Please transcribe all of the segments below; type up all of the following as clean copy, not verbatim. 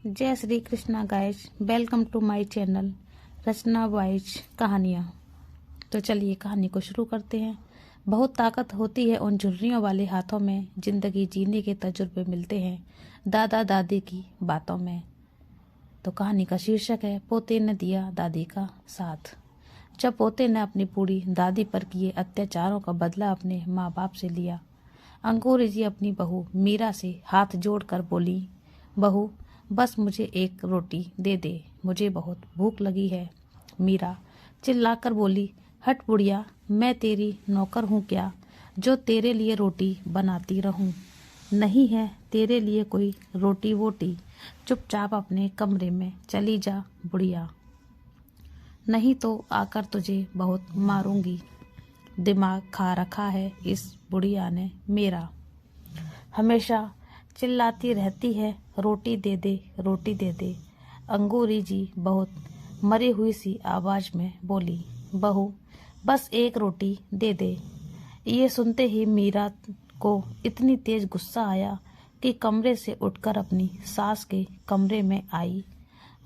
जय Shri Krishna guys, welcome to my channel Rachna wise कहानियाँ। तो चलिए कहानी को शुरू करते हैं। बहुत ताकत होती है उन झुर्रियों वाले हाथों में, जिंदगी जीने के तजुर्बे मिलते हैं दादा दादी की बातों में। तो कहानी का शीर्षक है पोते ने दिया दादी का साथ। जब पोते ने अपनी बूढ़ी दादी पर किए अत्याचारों का बदला अपने माँ बाप से लिया, अंकुरी जी अपनी बहू मीरा से हाथ जोड़कर बोली, बहू बस मुझे एक रोटी दे दे, मुझे बहुत भूख लगी है। मीरा चिल्लाकर बोली, हट बुढ़िया, मैं तेरी नौकर हूँ क्या जो तेरे लिए रोटी बनाती रहूं? नहीं है तेरे लिए कोई रोटी वोटी, चुपचाप अपने कमरे में चली जा बुढ़िया, नहीं तो आकर तुझे बहुत मारूंगी। दिमाग खा रखा है इस बुढ़िया ने मेरा, हमेशा चिल्लाती रहती है रोटी दे दे रोटी दे दे। अंगूरी जी बहुत मरी हुई सी आवाज में बोली, बहू बस एक रोटी दे दे। ये सुनते ही मीरा को इतनी तेज गुस्सा आया कि कमरे से उठकर अपनी सास के कमरे में आई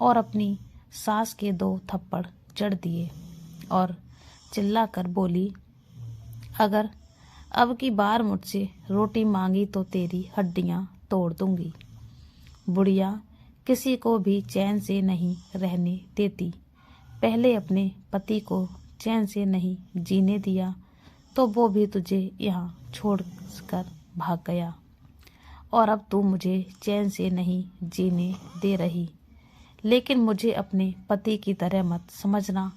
और अपनी सास के 2 थप्पड़ जड़ दिए और चिल्लाकर बोली, अगर अब की बार मुझसे रोटी मांगी तो तेरी हड्डियां तोड़ दूंगी। बुढ़िया किसी को भी चैन से नहीं रहने देती। पहले अपने पति को चैन से नहीं जीने दिया तो वो भी तुझे यहाँ छोड़कर भाग गया, और अब तू मुझे चैन से नहीं जीने दे रही। लेकिन मुझे अपने पति की तरह मत समझना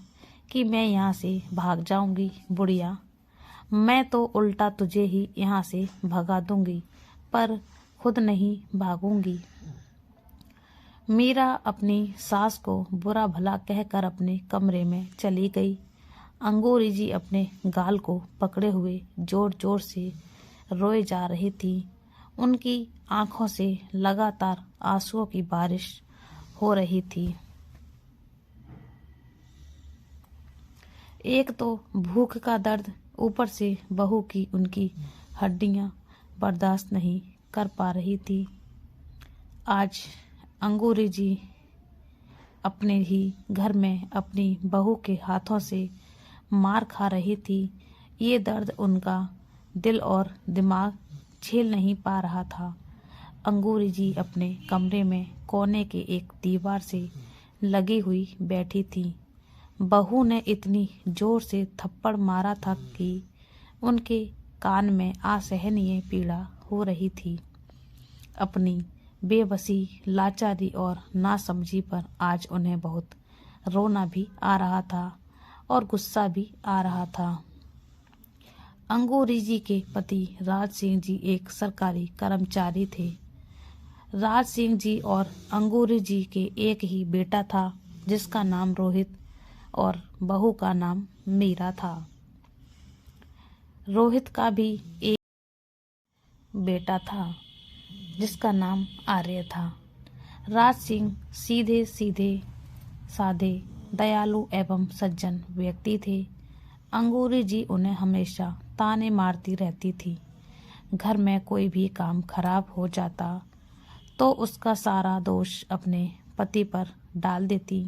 कि मैं यहाँ से भाग जाऊंगी बुढ़िया, मैं तो उल्टा तुझे ही यहाँ से भगा दूंगी, पर खुद नहीं भागूंगी। मीरा अपनी सास को बुरा भला कहकर अपने कमरे में चली गई। अंगूरी जी अपने गाल को पकड़े हुए जोर जोर से रोए जा रही थी। उनकी आंखों से लगातार आंसुओं की बारिश हो रही थी। एक तो भूख का दर्द, ऊपर से बहू की उनकी हड्डियां बर्दाश्त नहीं कर पा रही थी। आज अंगूरी जी अपने ही घर में अपनी बहू के हाथों से मार खा रही थी। ये दर्द उनका दिल और दिमाग झेल नहीं पा रहा था। अंगूरी जी अपने कमरे में कोने के एक दीवार से लगी हुई बैठी थी। बहू ने इतनी जोर से थप्पड़ मारा था कि उनके कान में असहनीय पीड़ा हो रही थी। अपनी बेबसी, लाचारी और नासमझी पर आज उन्हें बहुत रोना भी आ रहा था और गुस्सा भी आ रहा था। अंगूरी जी के पति राज सिंह जी एक सरकारी कर्मचारी थे। राज सिंह जी और अंगूरी जी के एक ही बेटा था, जिसका नाम रोहित और बहू का नाम मीरा था। रोहित का भी एक बेटा था जिसका नाम आर्य था। राज सिंह सीधे सीधे साधे, दयालु एवं सज्जन व्यक्ति थे। अंगूरी जी उन्हें हमेशा ताने मारती रहती थी। घर में कोई भी काम खराब हो जाता तो उसका सारा दोष अपने पति पर डाल देती,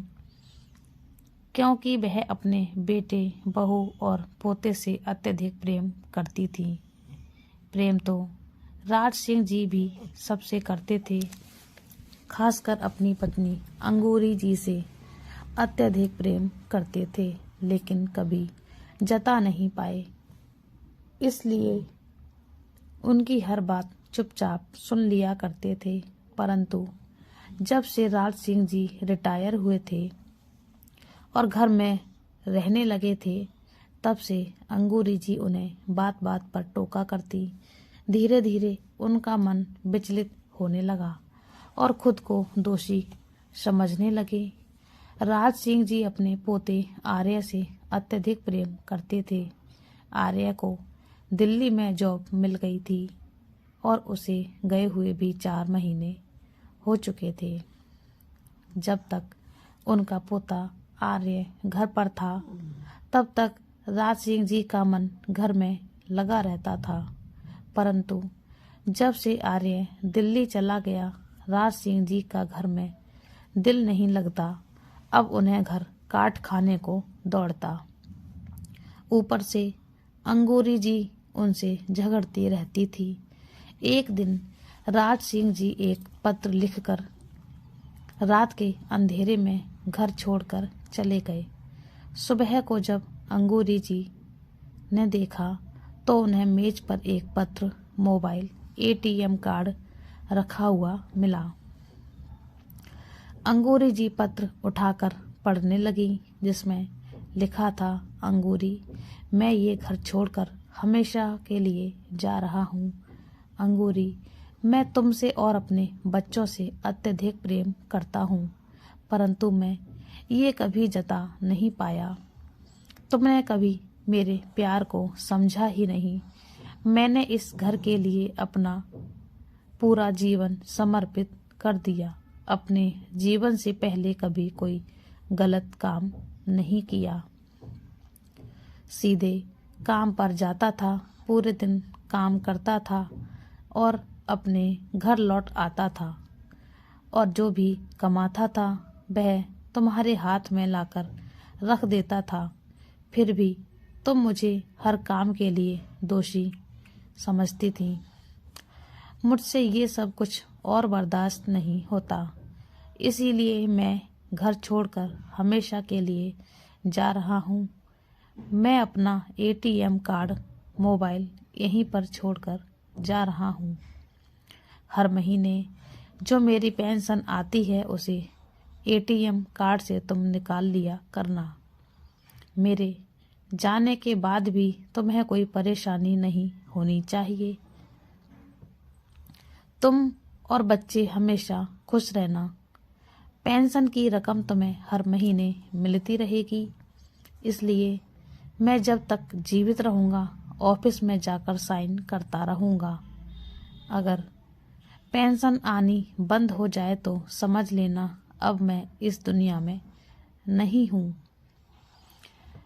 क्योंकि वह अपने बेटे, बहू और पोते से अत्यधिक प्रेम करती थी। प्रेम तो राज सिंह जी भी सबसे करते थे, खासकर अपनी पत्नी अंगूरी जी से अत्यधिक प्रेम करते थे, लेकिन कभी जता नहीं पाए। इसलिए उनकी हर बात चुपचाप सुन लिया करते थे। परंतु जब से राज सिंह जी रिटायर हुए थे और घर में रहने लगे थे, तब से अंगूरी जी उन्हें बात बात पर टोका करती। धीरे धीरे उनका मन विचलित होने लगा और खुद को दोषी समझने लगे। राज सिंह जी अपने पोते आर्य से अत्यधिक प्रेम करते थे। आर्य को दिल्ली में जॉब मिल गई थी और उसे गए हुए भी 4 महीने हो चुके थे। जब तक उनका पोता आर्य घर पर था, तब तक राज सिंह जी का मन घर में लगा रहता था। परंतु जब से आर्य दिल्ली चला गया, राज सिंह जी का घर में दिल नहीं लगता। अब उन्हें घर काट खाने को दौड़ता। ऊपर से अंगूरी जी उनसे झगड़ती रहती थी। एक दिन राज सिंह जी एक पत्र लिखकर रात के अंधेरे में घर छोड़कर चले गए। सुबह को जब अंगूरी जी ने देखा तो उन्हें मेज पर एक पत्र, मोबाइल, एटीएम कार्ड रखा हुआ मिला। अंगूरी जी पत्र उठाकर पढ़ने लगी, जिसमें लिखा था, अंगूरी, मैं ये घर छोड़कर हमेशा के लिए जा रहा हूँ। अंगूरी, मैं तुमसे और अपने बच्चों से अत्यधिक प्रेम करता हूँ, परंतु मैं ये कभी जता नहीं पाया। तुमने कभी मेरे प्यार को समझा ही नहीं। मैंने इस घर के लिए अपना पूरा जीवन समर्पित कर दिया। अपने जीवन से पहले कभी कोई गलत काम नहीं किया। सीधे काम पर जाता था, पूरे दिन काम करता था और अपने घर लौट आता था, और जो भी कमाता था वह तुम्हारे हाथ में लाकर रख देता था। फिर भी तुम मुझे हर काम के लिए दोषी समझती थी। मुझसे ये सब कुछ और बर्दाश्त नहीं होता, इसीलिए मैं घर छोड़कर हमेशा के लिए जा रहा हूँ। मैं अपना एटीएम कार्ड, मोबाइल यहीं पर छोड़कर जा रहा हूँ। हर महीने जो मेरी पेंशन आती है उसे एटीएम कार्ड से तुम निकाल लिया करना। मेरे जाने के बाद भी तुम्हें कोई परेशानी नहीं होनी चाहिए। तुम और बच्चे हमेशा खुश रहना। पेंशन की रकम तुम्हें हर महीने मिलती रहेगी, इसलिए मैं जब तक जीवित रहूँगा ऑफिस में जाकर साइन करता रहूँगा। अगर पेंशन आनी बंद हो जाए तो समझ लेना अब मैं इस दुनिया में नहीं हूँ।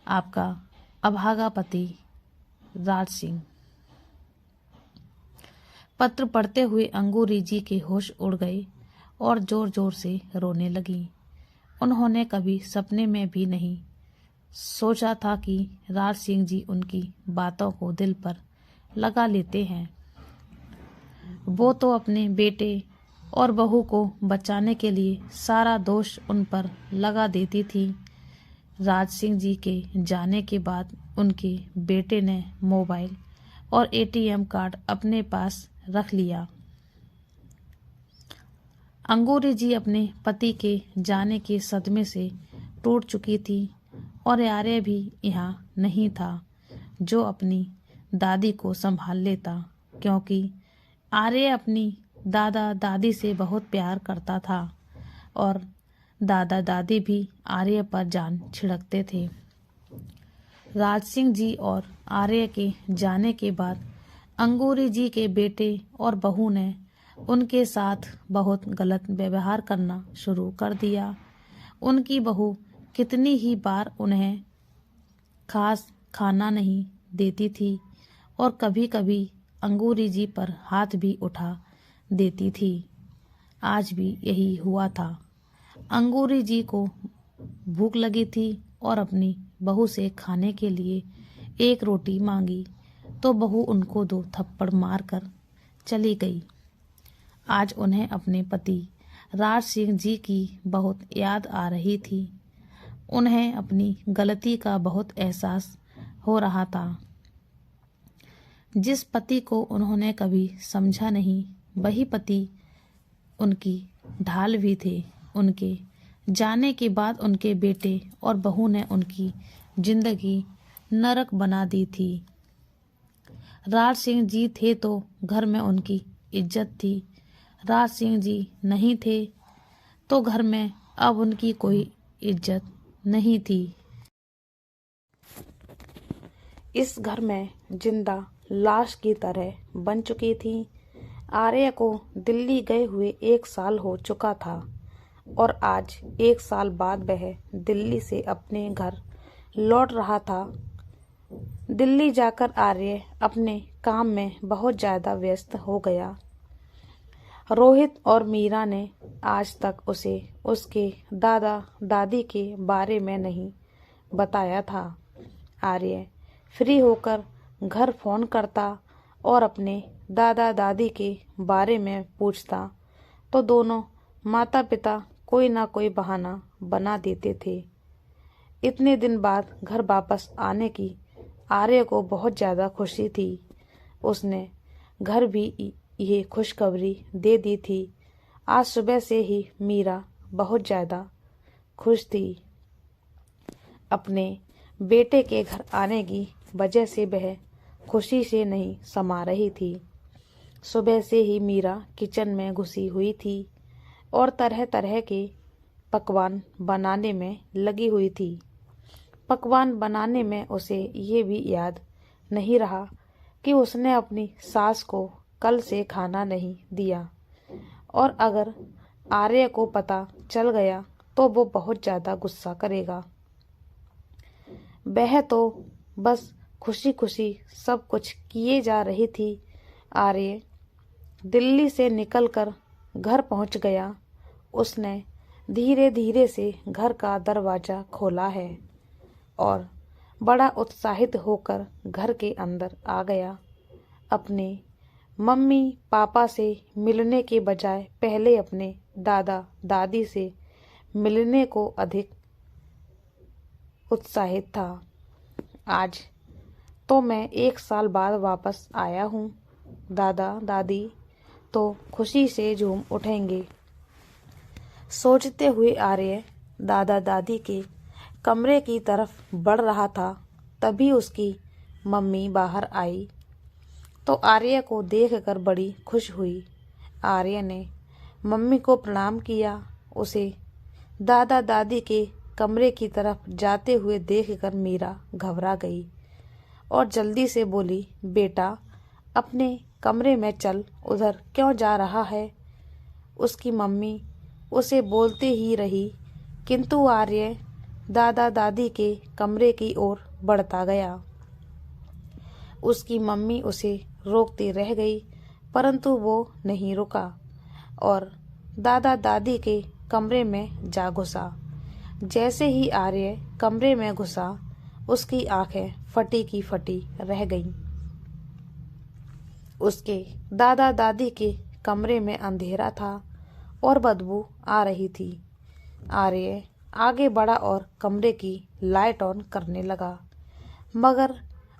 आपका अभागा पति, राज सिंह। पत्र पढ़ते हुए अंगूरी जी के होश उड़ गए और जोर जोर से रोने लगी। उन्होंने कभी सपने में भी नहीं सोचा था कि राज सिंह जी उनकी बातों को दिल पर लगा लेते हैं। वो तो अपने बेटे और बहू को बचाने के लिए सारा दोष उन पर लगा देती थी। राज सिंह जी के जाने के बाद उनके बेटे ने मोबाइल और एटीएम कार्ड अपने पास रख लिया। अंगूरी जी अपने पति के जाने के सदमे से टूट चुकी थी और आर्य भी यहाँ नहीं था जो अपनी दादी को संभाल लेता, क्योंकि आर्य अपनी दादा दादी से बहुत प्यार करता था और दादा दादी भी आर्य पर जान छिड़कते थे। राज सिंह जी और आर्य के जाने के बाद अंगूरी जी के बेटे और बहू ने उनके साथ बहुत गलत व्यवहार करना शुरू कर दिया। उनकी बहू कितनी ही बार उन्हें खास खाना नहीं देती थी और कभी कभी अंगूरी जी पर हाथ भी उठा देती थी। आज भी यही हुआ था। अंगूरी जी को भूख लगी थी और अपनी बहू से खाने के लिए एक रोटी मांगी तो बहू उनको 2 थप्पड़ मारकर चली गई। आज उन्हें अपने पति राज सिंह जी की बहुत याद आ रही थी। उन्हें अपनी गलती का बहुत एहसास हो रहा था। जिस पति को उन्होंने कभी समझा नहीं, वही पति उनकी ढाल भी थे। उनके जाने के बाद उनके बेटे और बहू ने उनकी जिंदगी नरक बना दी थी। राज सिंह जी थे तो घर में उनकी इज्जत थी। राज सिंह जी नहीं थे तो घर में अब उनकी कोई इज्जत नहीं थी। इस घर में जिंदा लाश की तरह बन चुकी थी। आर्य को दिल्ली गए हुए 1 साल हो चुका था और आज 1 साल बाद वह दिल्ली से अपने घर लौट रहा था। दिल्ली जाकर आर्य अपने काम में बहुत ज़्यादा व्यस्त हो गया। रोहित और मीरा ने आज तक उसे उसके दादा दादी के बारे में नहीं बताया था। आर्य फ्री होकर घर फोन करता और अपने दादा दादी के बारे में पूछता तो दोनों माता पिता कोई ना कोई बहाना बना देते थे। इतने दिन बाद घर वापस आने की आर्य को बहुत ज़्यादा खुशी थी। उसने घर भी ये खुशखबरी दे दी थी। आज सुबह से ही मीरा बहुत ज़्यादा खुश थी। अपने बेटे के घर आने की वजह से वह खुशी से नहीं समा रही थी। सुबह से ही मीरा किचन में घुसी हुई थी और तरह तरह के पकवान बनाने में लगी हुई थी। पकवान बनाने में उसे ये भी याद नहीं रहा कि उसने अपनी सास को कल से खाना नहीं दिया, और अगर आर्य को पता चल गया तो वो बहुत ज़्यादा गुस्सा करेगा। वह तो बस खुशी खुशी सब कुछ किए जा रही थी। आर्य दिल्ली से निकलकर घर पहुंच गया। उसने धीरे धीरे से घर का दरवाज़ा खोला है और बड़ा उत्साहित होकर घर के अंदर आ गया। अपने मम्मी पापा से मिलने के बजाय पहले अपने दादा दादी से मिलने को अधिक उत्साहित था। आज तो मैं 1 साल बाद वापस आया हूँ। दादा दादी तो खुशी से झूम उठेंगे। सोचते हुए आर्य दादा दादी के कमरे की तरफ बढ़ रहा था। तभी उसकी मम्मी बाहर आई तो आर्य को देखकर बड़ी खुश हुई। आर्य ने मम्मी को प्रणाम किया। उसे दादा दादी के कमरे की तरफ जाते हुए देखकर मीरा घबरा गई और जल्दी से बोली, बेटा अपने कमरे में चल, उधर क्यों जा रहा है। उसकी मम्मी उसे बोलते ही रही, किंतु आर्य दादा दादी के कमरे की ओर बढ़ता गया। उसकी मम्मी उसे रोकती रह गई, परंतु वो नहीं रुका और दादा दादी के कमरे में जा घुसा। जैसे ही आर्य कमरे में घुसा, उसकी आंखें फटी की फटी रह गईं। उसके दादा दादी के कमरे में अंधेरा था और बदबू आ रही थी। आर्य आगे बढ़ा और कमरे की लाइट ऑन करने लगा, मगर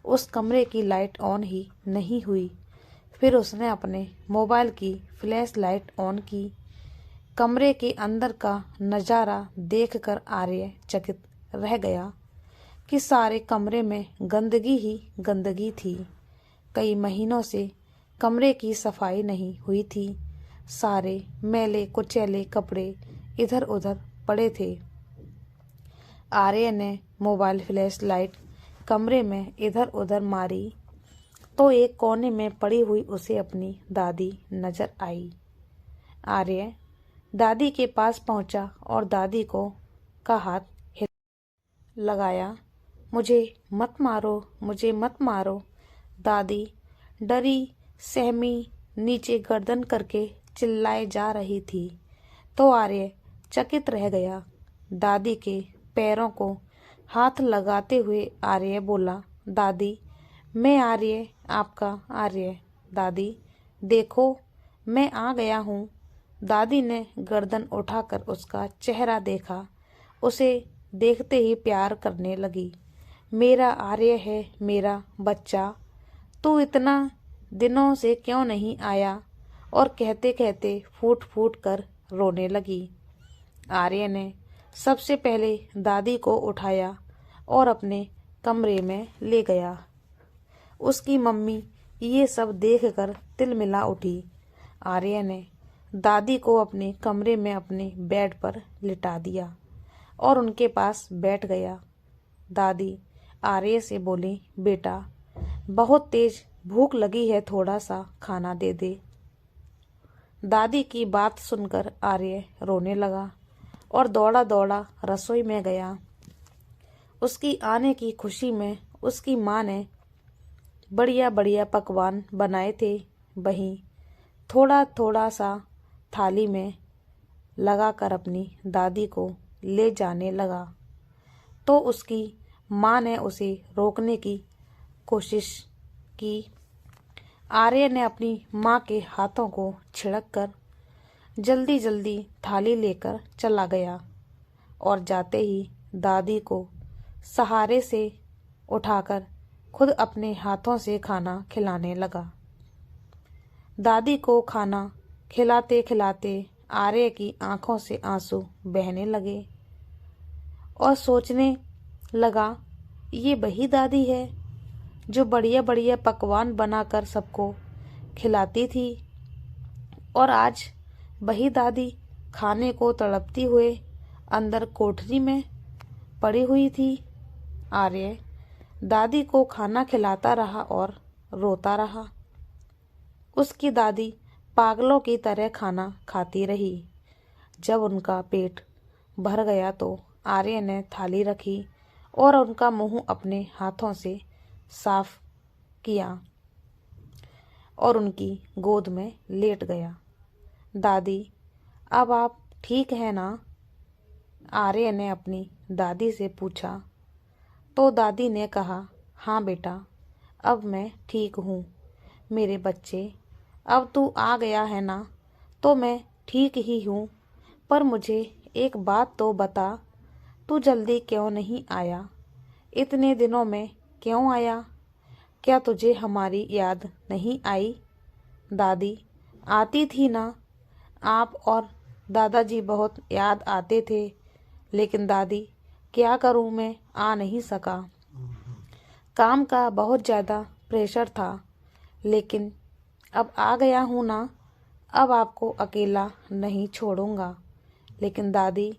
उस कमरे की लाइट ऑन ही नहीं हुई। फिर उसने अपने मोबाइल की फ्लैश लाइट ऑन की। कमरे के अंदर का नज़ारा देखकर आर्य चकित रह गया कि सारे कमरे में गंदगी ही गंदगी थी। कई महीनों से कमरे की सफाई नहीं हुई थी। सारे मैले कुचैले कपड़े इधर उधर पड़े थे। आर्य ने मोबाइल फ्लैश लाइट कमरे में इधर उधर मारी तो एक कोने में पड़ी हुई उसे अपनी दादी नजर आई। आर्य दादी के पास पहुंचा और दादी को का हाथ लगाया। मुझे मत मारो, मुझे मत मारो। दादी डरी सहमी नीचे गर्दन करके चिल्लाए जा रही थी तो आर्य चकित रह गया। दादी के पैरों को हाथ लगाते हुए आर्य बोला, दादी मैं आर्य, आपका आर्य। दादी देखो मैं आ गया हूँ। दादी ने गर्दन उठाकर उसका चेहरा देखा। उसे देखते ही प्यार करने लगी। मेरा आर्य है, मेरा बच्चा, तू इतना दिनों से क्यों नहीं आया। और कहते कहते फूट फूट कर रोने लगी। आर्य ने सबसे पहले दादी को उठाया और अपने कमरे में ले गया। उसकी मम्मी ये सब देखकर तिलमिला उठी। आर्य ने दादी को अपने कमरे में अपने बेड पर लिटा दिया और उनके पास बैठ गया। दादी आर्य से बोली, बेटा बहुत तेज भूख लगी है, थोड़ा सा खाना दे दे। दादी की बात सुनकर आर्य रोने लगा और दौड़ा दौड़ा रसोई में गया। उसकी आने की खुशी में उसकी माँ ने बढ़िया बढ़िया पकवान बनाए थे। वहीं थोड़ा थोड़ा सा थाली में लगाकर अपनी दादी को ले जाने लगा तो उसकी माँ ने उसे रोकने की कोशिश की। आर्य ने अपनी माँ के हाथों को छिड़ककर जल्दी जल्दी थाली लेकर चला गया और जाते ही दादी को सहारे से उठाकर खुद अपने हाथों से खाना खिलाने लगा। दादी को खाना खिलाते खिलाते आर्य की आंखों से आंसू बहने लगे और सोचने लगा, ये वही दादी है जो बढ़िया बढ़िया पकवान बनाकर सबको खिलाती थी और आज वही दादी खाने को तड़पती हुए अंदर कोठरी में पड़ी हुई थी। आर्य दादी को खाना खिलाता रहा और रोता रहा। उसकी दादी पागलों की तरह खाना खाती रही। जब उनका पेट भर गया तो आर्य ने थाली रखी और उनका मुंह अपने हाथों से साफ किया और उनकी गोद में लेट गया। दादी, अब आप ठीक है ना? आर्य ने अपनी दादी से पूछा तो दादी ने कहा, हाँ बेटा, अब मैं ठीक हूँ। मेरे बच्चे, अब तू आ गया है ना, तो मैं ठीक ही हूँ। पर मुझे एक बात तो बता, तू जल्दी क्यों नहीं आया? इतने दिनों में क्यों आया? क्या तुझे हमारी याद नहीं आई? दादी, आती थी ना, आप और दादाजी बहुत याद आते थे, लेकिन दादी क्या करूं, मैं आ नहीं सका। काम का बहुत ज़्यादा प्रेशर था, लेकिन अब आ गया हूं ना, अब आपको अकेला नहीं छोड़ूंगा। लेकिन दादी,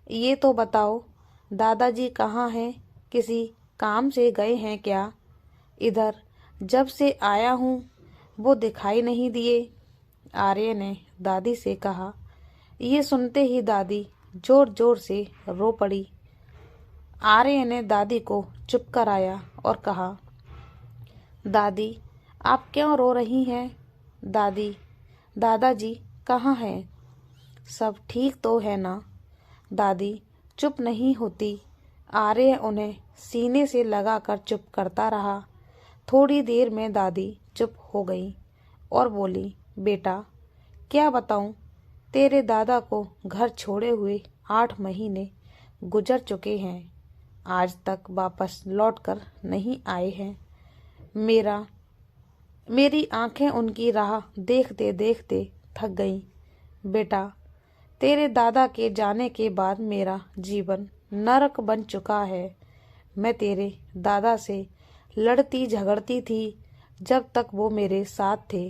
ये तो बताओ, दादाजी कहाँ हैं? किसी काम से गए हैं क्या? इधर जब से आया हूँ वो दिखाई नहीं दिए। आर्य ने दादी से कहा। ये सुनते ही दादी जोर जोर से रो पड़ी। आर्य ने दादी को चुप कराया और कहा, दादी, आप क्यों रो रही हैं? दादी, दादाजी कहाँ हैं? सब ठीक तो है ना? दादी चुप नहीं होती। आर्य उन्हें सीने से लगाकर चुप करता रहा। थोड़ी देर में दादी चुप हो गई और बोली, बेटा, क्या बताऊं, तेरे दादा को घर छोड़े हुए 8 महीने गुजर चुके हैं। आज तक वापस लौटकर नहीं आए हैं। मेरी आंखें उनकी राह देखते देखते थक गईं। बेटा, तेरे दादा के जाने के बाद मेरा जीवन नरक बन चुका है। मैं तेरे दादा से लड़ती झगड़ती थी। जब तक वो मेरे साथ थे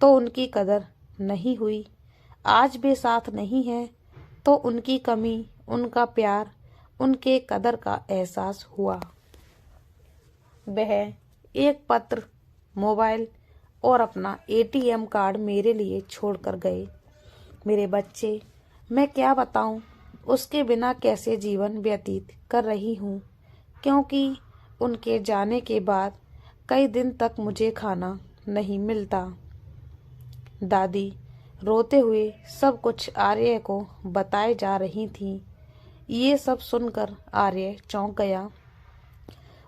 तो उनकी कदर नहीं हुई। आज भी साथ नहीं है तो उनकी कमी, उनका प्यार, उनके कदर का एहसास हुआ। वह एक पत्र, मोबाइल और अपना ATM कार्ड मेरे लिए छोड़कर गए। मेरे बच्चे, मैं क्या बताऊं, उसके बिना कैसे जीवन व्यतीत कर रही हूँ, क्योंकि उनके जाने के बाद कई दिन तक मुझे खाना नहीं मिलता। दादी रोते हुए सब कुछ आर्य को बताए जा रही थी। ये सब सुनकर आर्य चौंक गया।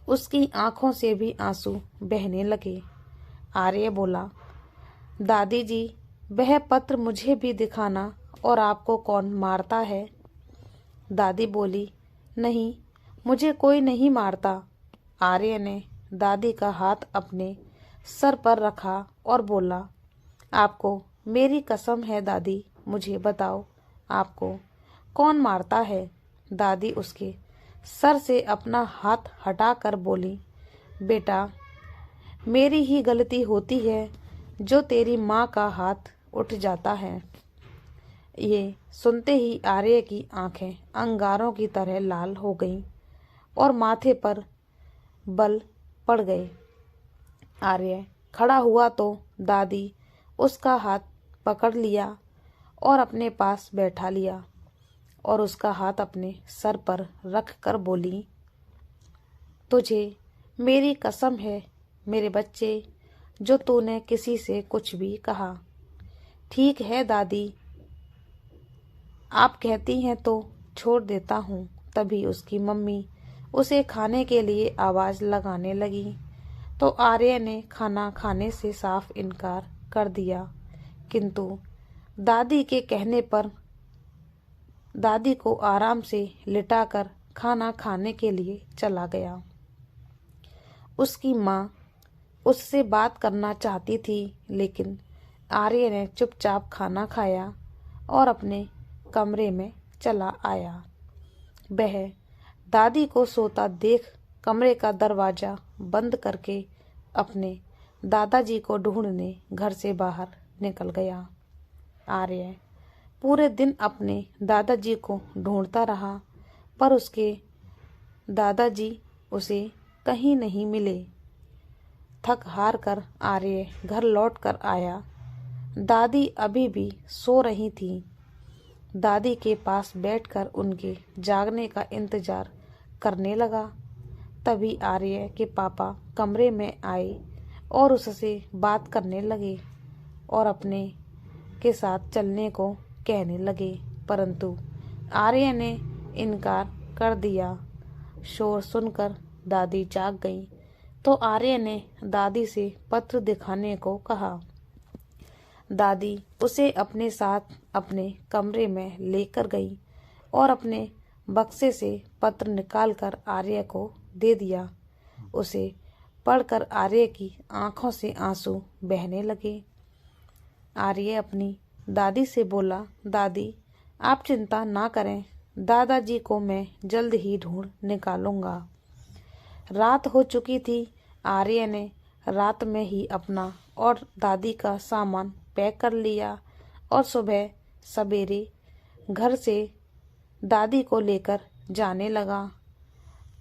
उसकी आंखों से भी आंसू बहने लगे। आर्य बोला, दादी जी, वह पत्र मुझे भी दिखाना, और आपको कौन मारता है? दादी बोली, नहीं, मुझे कोई नहीं मारता। आर्य ने दादी का हाथ अपने सर पर रखा और बोला, आपको मेरी कसम है दादी, मुझे बताओ, आपको कौन मारता है? दादी उसके सर से अपना हाथ हटाकर बोली, बेटा, मेरी ही गलती होती है जो तेरी माँ का हाथ उठ जाता है। ये सुनते ही आर्य की आंखें अंगारों की तरह लाल हो गईं और माथे पर बल पड़ गए। आर्य खड़ा हुआ तो दादी उसका हाथ पकड़ लिया और अपने पास बैठा लिया और उसका हाथ अपने सर पर रख कर बोली, तुझे मेरी कसम है मेरे बच्चे, जो तूने किसी से कुछ भी कहा। ठीक है दादी, आप कहती हैं तो छोड़ देता हूँ। तभी उसकी मम्मी उसे खाने के लिए आवाज़ लगाने लगी तो आर्य ने खाना खाने से साफ इनकार कर दिया, किंतु दादी के कहने पर दादी को आराम से लिटाकर खाना खाने के लिए चला गया। उसकी माँ उससे बात करना चाहती थी, लेकिन आर्य ने चुपचाप खाना खाया और अपने कमरे में चला आया। वह दादी को सोता देख कमरे का दरवाज़ा बंद करके अपने दादाजी को ढूंढने घर से बाहर निकल गया। आर्य पूरे दिन अपने दादाजी को ढूंढता रहा, पर उसके दादाजी उसे कहीं नहीं मिले। थक हार कर आर्य घर लौट कर आया। दादी अभी भी सो रही थी। दादी के पास बैठकर उनके जागने का इंतजार करने लगा। तभी आर्य के पापा कमरे में आए और उससे बात करने लगे और अपने के साथ चलने को कहने लगे, परंतु आर्य ने इनकार कर दिया। शोर सुनकर दादी जाग गई तो आर्य ने दादी से पत्र दिखाने को कहा। दादी उसे अपने साथ अपने कमरे में लेकर गई और अपने बक्से से पत्र निकालकर आर्य को दे दिया। उसे पढ़कर आर्य की आंखों से आंसू बहने लगे। आर्य अपनी दादी से बोला, दादी आप चिंता ना करें, दादाजी को मैं जल्द ही ढूंढ निकालूंगा। रात हो चुकी थी। आर्य ने रात में ही अपना और दादी का सामान पैक कर लिया और सुबह सवेरे घर से दादी को लेकर जाने लगा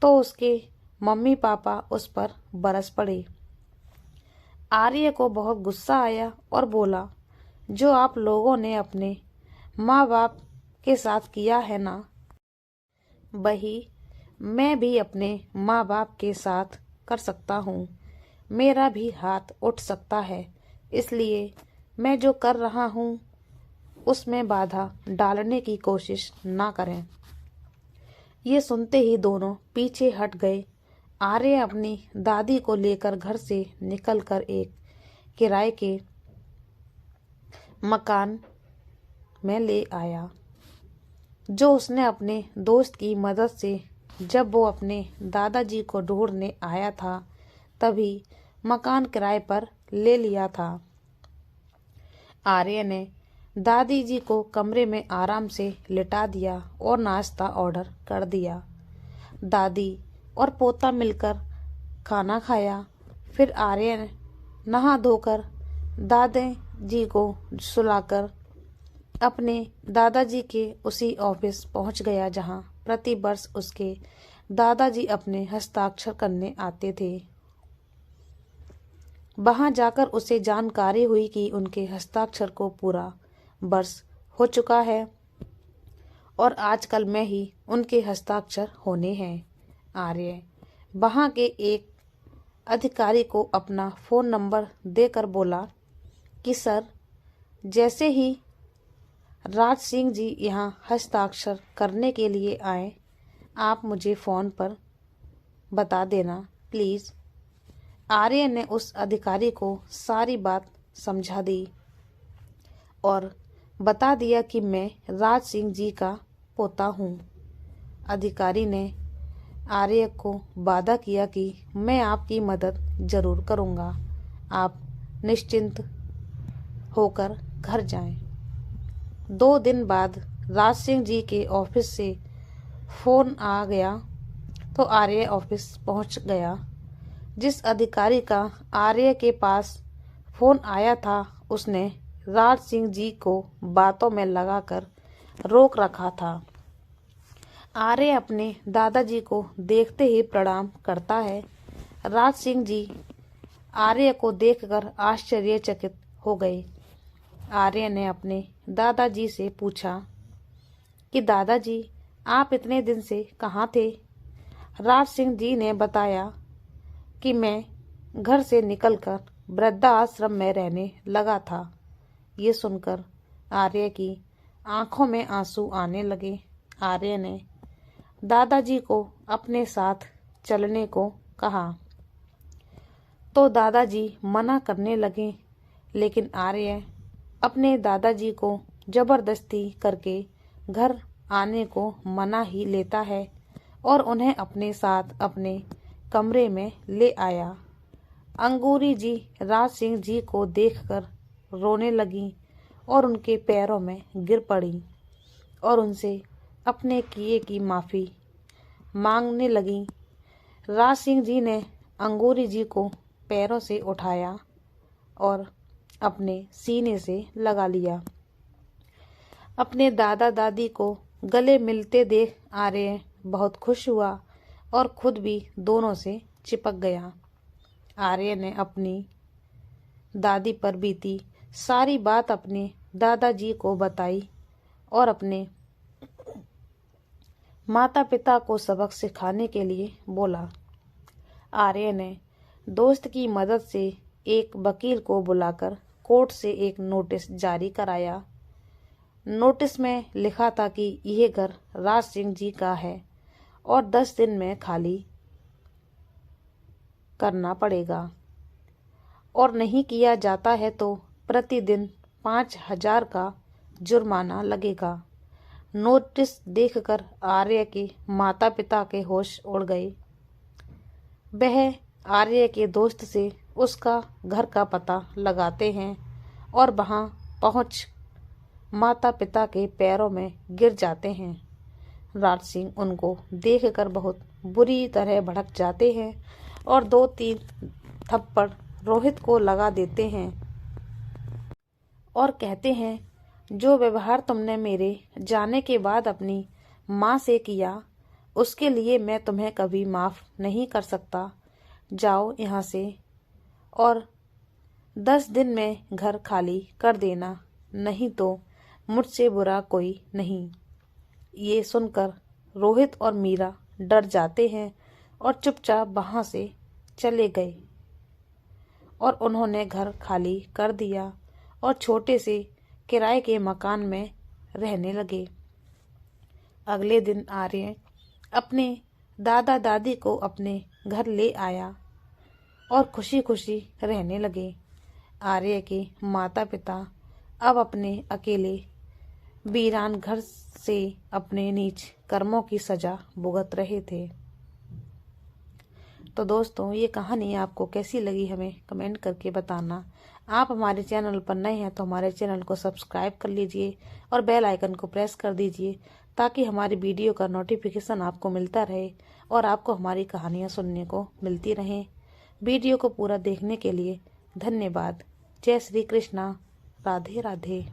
तो उसके मम्मी पापा उस पर बरस पड़े। आर्य को बहुत गुस्सा आया और बोला, जो आप लोगों ने अपने माँ बाप के साथ किया है ना, वही मैं भी अपने माँ बाप के साथ कर सकता हूँ। मेरा भी हाथ उठ सकता है, इसलिए मैं जो कर रहा हूँ उसमें बाधा डालने की कोशिश ना करें। ये सुनते ही दोनों पीछे हट गए। आर्य अपनी दादी को लेकर घर से निकलकर एक किराए के मकान में ले आया, जो उसने अपने दोस्त की मदद से जब वो अपने दादाजी को ढूंढने आया था तभी मकान किराए पर ले लिया था। आर्य ने दादी जी को कमरे में आराम से लिटा दिया और नाश्ता ऑर्डर कर दिया। दादी और पोता मिलकर खाना खाया। फिर आर्य ने नहा धोकर दादी जी को सुलाकर अपने दादाजी के उसी ऑफिस पहुंच गया जहां प्रति वर्ष उसके दादाजी अपने हस्ताक्षर करने आते थे। वहां जाकर उसे जानकारी हुई कि उनके हस्ताक्षर को पूरा वर्ष हो चुका है और आजकल में ही उनके हस्ताक्षर होने हैं। आर्य वहां के एक अधिकारी को अपना फ़ोन नंबर देकर बोला कि सर, जैसे ही राज सिंह जी यहाँ हस्ताक्षर करने के लिए आए, आप मुझे फ़ोन पर बता देना प्लीज़। आर्य ने उस अधिकारी को सारी बात समझा दी और बता दिया कि मैं राज सिंह जी का पोता हूँ। अधिकारी ने आर्य को वादा किया कि मैं आपकी मदद ज़रूर करूँगा, आप निश्चिंत होकर घर जाएं। 2 दिन बाद राज सिंह जी के ऑफिस से फ़ोन आ गया तो आर्य ऑफिस पहुंच गया। जिस अधिकारी का आर्य के पास फ़ोन आया था उसने राज सिंह जी को बातों में लगाकर रोक रखा था। आर्य अपने दादाजी को देखते ही प्रणाम करता है। राज सिंह जी आर्य को देखकर आश्चर्यचकित हो गए। आर्य ने अपने दादाजी से पूछा कि दादाजी, आप इतने दिन से कहाँ थे? राज सिंह जी ने बताया कि मैं घर से निकलकर वृद्धाश्रम में रहने लगा था। ये सुनकर आर्य की आंखों में आंसू आने लगे। आर्य ने दादाजी को अपने साथ चलने को कहा तो दादाजी मना करने लगे, लेकिन आर्य अपने दादाजी को जबरदस्ती करके घर आने को मना ही लेता है और उन्हें अपने साथ अपने कमरे में ले आया। अंगूरी जी राज सिंह जी को देखकर रोने लगी और उनके पैरों में गिर पड़ी और उनसे अपने किए की माफ़ी मांगने लगी। राज सिंह जी ने अंगूरी जी को पैरों से उठाया और अपने सीने से लगा लिया। अपने दादा दादी को गले मिलते देख आर्य बहुत खुश हुआ और खुद भी दोनों से चिपक गया। आर्य ने अपनी दादी पर बीती सारी बात अपने दादाजी को बताई और अपने माता पिता को सबक सिखाने के लिए बोला। आर्य ने दोस्त की मदद से एक वकील को बुलाकर कोर्ट से एक नोटिस जारी कराया। नोटिस में लिखा था कि यह घर राज सिंह जी का है और 10 दिन में खाली करना पड़ेगा और नहीं किया जाता है तो प्रतिदिन 5,000 का जुर्माना लगेगा। नोटिस देखकर आर्य के माता पिता के होश उड़ गए। वह आर्य के दोस्त से उसका घर का पता लगाते हैं और वहां पहुंच माता पिता के पैरों में गिर जाते हैं। राज सिंह उनको देखकर बहुत बुरी तरह भड़क जाते हैं और 2-3 थप्पड़ रोहित को लगा देते हैं और कहते हैं, जो व्यवहार तुमने मेरे जाने के बाद अपनी माँ से किया उसके लिए मैं तुम्हें कभी माफ़ नहीं कर सकता। जाओ यहाँ से और 10 दिन में घर खाली कर देना, नहीं तो मुझसे बुरा कोई नहीं। ये सुनकर रोहित और मीरा डर जाते हैं और चुपचाप वहाँ से चले गए और उन्होंने घर खाली कर दिया और छोटे से किराए के मकान में रहने लगे। अगले दिन आर्य अपने दादा दादी को अपने घर ले आया और खुशी खुशी रहने लगे। आर्य के माता पिता अब अपने अकेले वीरान घर से अपने नीच कर्मों की सजा भुगत रहे थे। तो दोस्तों, ये कहानी आपको कैसी लगी हमें कमेंट करके बताना। आप हमारे चैनल पर नए हैं तो हमारे चैनल को सब्सक्राइब कर लीजिए और बेल आइकन को प्रेस कर दीजिए ताकि हमारी वीडियो का नोटिफिकेशन आपको मिलता रहे और आपको हमारी कहानियाँ सुनने को मिलती रहें। वीडियो को पूरा देखने के लिए धन्यवाद। जय श्री कृष्णा। राधे राधे।